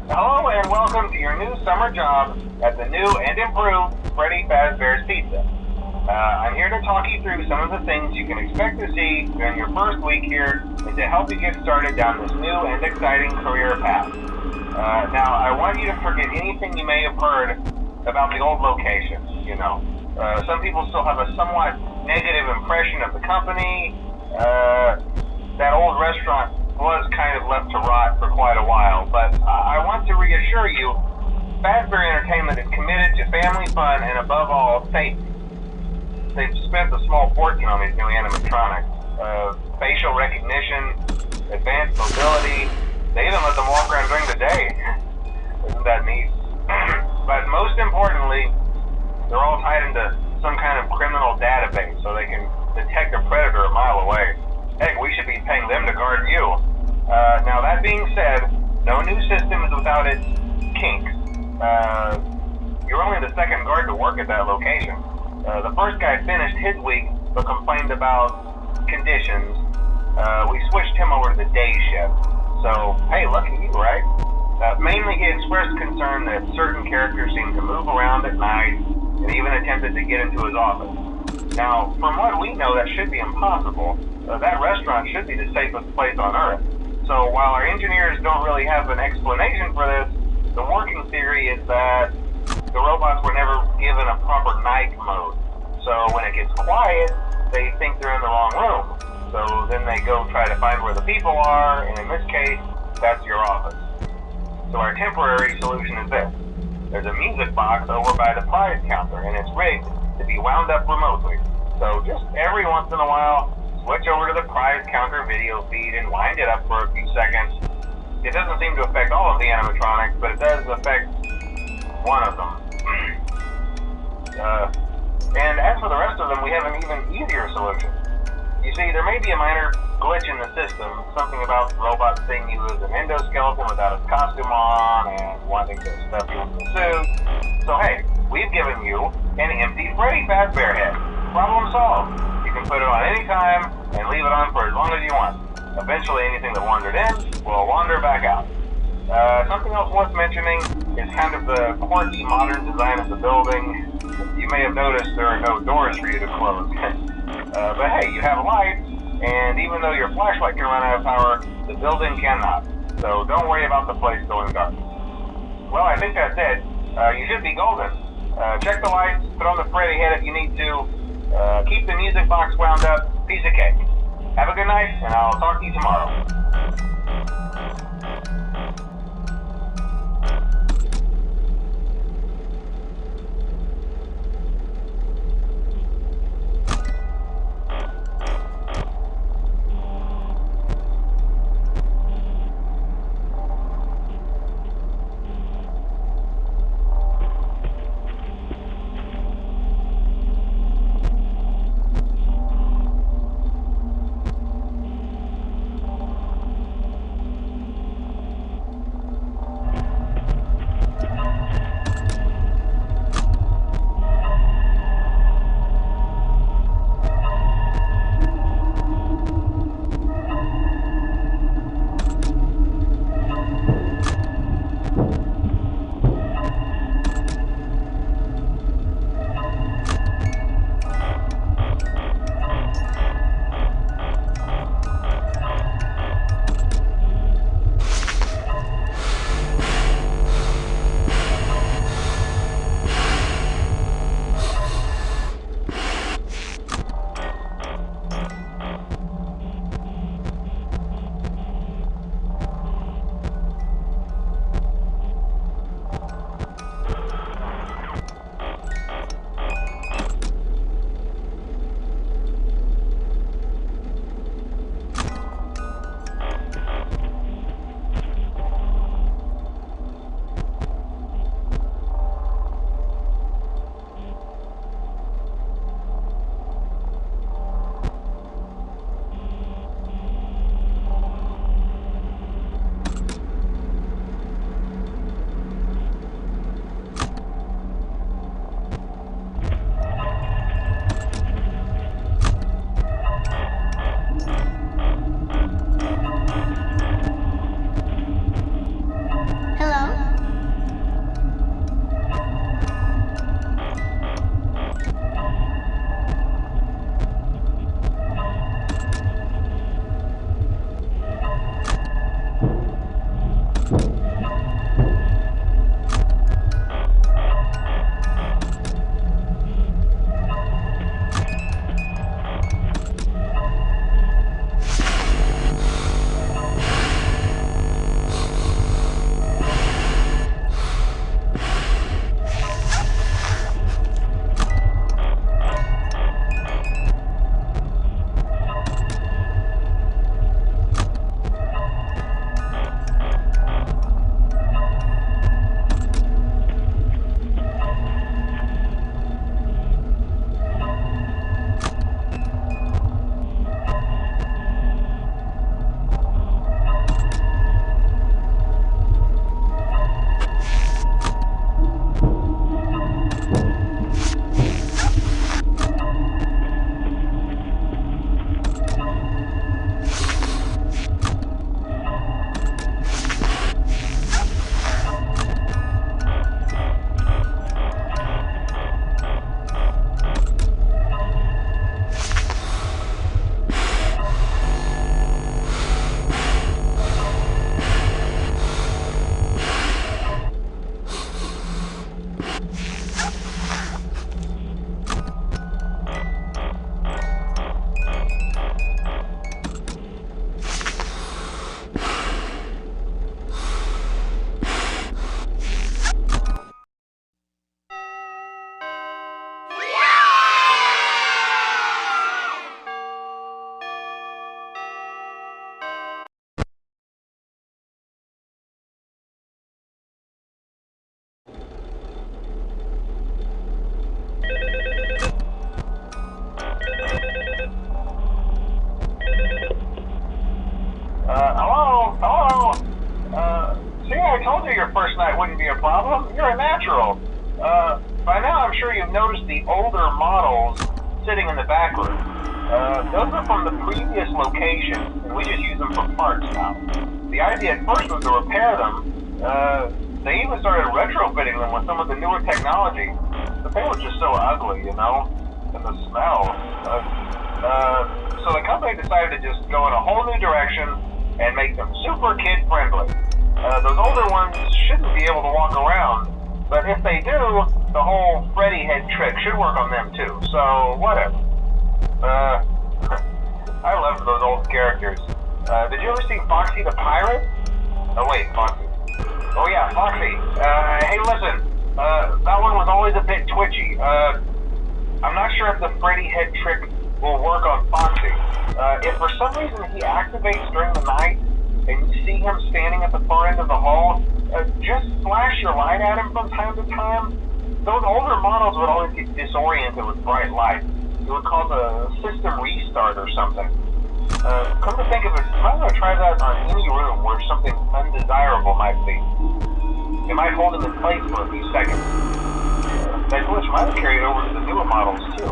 Hello and welcome to your new summer job at the new and improved Freddy Fazbear's Pizza. I'm here to talk you through some of the things you can expect to see during your first week here and to help you get started down this new and exciting career path. Now, I want you to forget anything you may have heard about the old location, some people still have a somewhat negative impression of the company. That old restaurant was kind of left to rot for quite a while, but I want to reassure you, Fazbear Entertainment is committed to family fun and above all, safety. They've spent a small fortune on these new animatronics. Facial recognition, advanced mobility, they even let them walk around during the day. Isn't that neat? But most importantly, they're all tied into some kind of criminal database so they can detect a predator a mile away. Heck, we should be paying them to guard you. Now that being said, no new system is without its kinks. You're only the second guard to work at that location. The first guy finished his week but complained about conditions. We switched him over to the day shift. So, hey, lucky you, right? Mainly he expressed concern that certain characters seemed to move around at night and even attempted to get into his office. Now, from what we know, that should be impossible. That restaurant should be the safest place on Earth. So while our engineers don't really have an explanation for this, the working theory is that the robots were never given a proper night mode. So when it gets quiet, they think they're in the wrong room. So then they go try to find where the people are, and in this case, that's your office. So our temporary solution is this. There's a music box over by the prize counter, and it's rigged to be wound up remotely. So just every once in a while, switch over to the prize counter video feed and wind it up for a few seconds. It doesn't seem to affect all of the animatronics, but it does affect one of them. And as for the rest of them, we have an even easier solution. You see, there may be a minor glitch in the system, something about robots seeing you as an endoskeleton without his costume on and wanting to stuff you into a suit. So hey, we've given you an empty Freddy Fazbear head. Problem solved. You can put it on any time and leave it on for as long as you want. Eventually anything that wandered in will wander back out. Something else worth mentioning is kind of the quirky modern design of the building. You may have noticed there are no doors for you to close. But hey, you have lights, and even though your flashlight can run out of power, the building cannot. So don't worry about the place going dark. Well, I think that's it. You should be golden. Check the lights, put on the Freddy head if you need to. Keep the music box wound up. Piece of cake. Have a good night, and I'll talk to you tomorrow. knew your first night wouldn't be a problem. You're a natural. By now I'm sure you've noticed the older models sitting in the back room. Those are from the previous location, and we just use them for parts now. The idea at first was to repair them. They even started retrofitting them with some of the newer technology, but they were just so ugly, you know, and the smell. So the company decided to just go in a whole new direction and make them super kid-friendly. Those older ones shouldn't be able to walk around, but if they do, the whole Freddy head trick should work on them too, so whatever. I loved those old characters. Did you ever see Foxy the Pirate? Oh wait, Foxy. Oh yeah, Foxy. Hey listen, that one was always a bit twitchy. I'm not sure if the Freddy head trick will work on Foxy. If for some reason he activates during the night, and you see him standing at the far end of the hall, just flash your light at him from time to time. Those older models would always get disoriented with bright light. It would cause a system restart or something. Come to think of it, I'm going to try that on any room where something undesirable might be. It might hold him in place for a few seconds. That glitch might have carried over to the newer models too.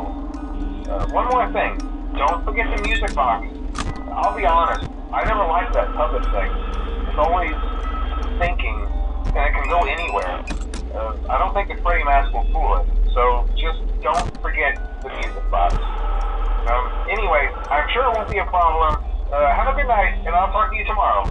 One more thing, don't forget the music box. I'll be honest, I never liked that puppet thing. It's always thinking, and it can go anywhere. I don't think the Freddy mask will fool it, so just don't forget the music box. Anyway, I'm sure it won't be a problem. Have a good night, and I'll talk to you tomorrow.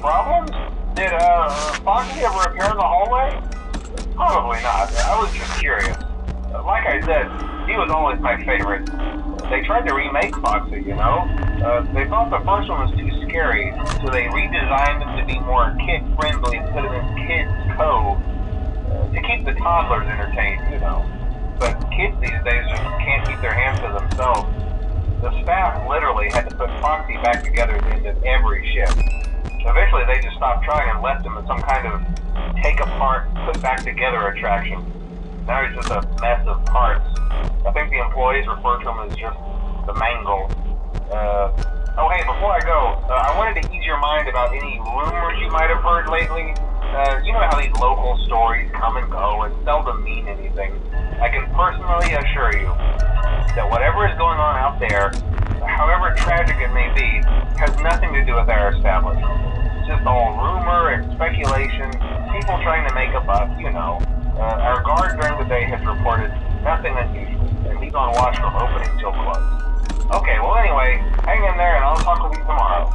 Problems? Did Foxy ever appear in the hallway? Probably not. I was just curious. Like I said, he was always my favorite. They tried to remake Foxy, you know? They thought the first one was too scary, so they redesigned him to be more kid-friendly and put him in Kids Cove to keep the toddlers entertained, you know. But kids these days just can't keep their hands to themselves. The staff literally had to put Foxy back together at the end of every shift. Eventually they just stopped trying and left him as some kind of take-apart, put-back-together attraction. Now he's just a mess of parts. I think the employees refer to him as just the mangle. Oh hey, before I go, I wanted to ease your mind about any rumors you might have heard lately. You know how these local stories come and go and seldom mean anything. I can personally assure you that whatever is going on out there, however tragic it may be, has nothing to do with our establishment. It's just all rumor and speculation, people trying to make a buck, you know. Our guard during the day has reported nothing unusual, and he's on watch from opening till close. Okay, well anyway, hang in there and I'll talk with you tomorrow.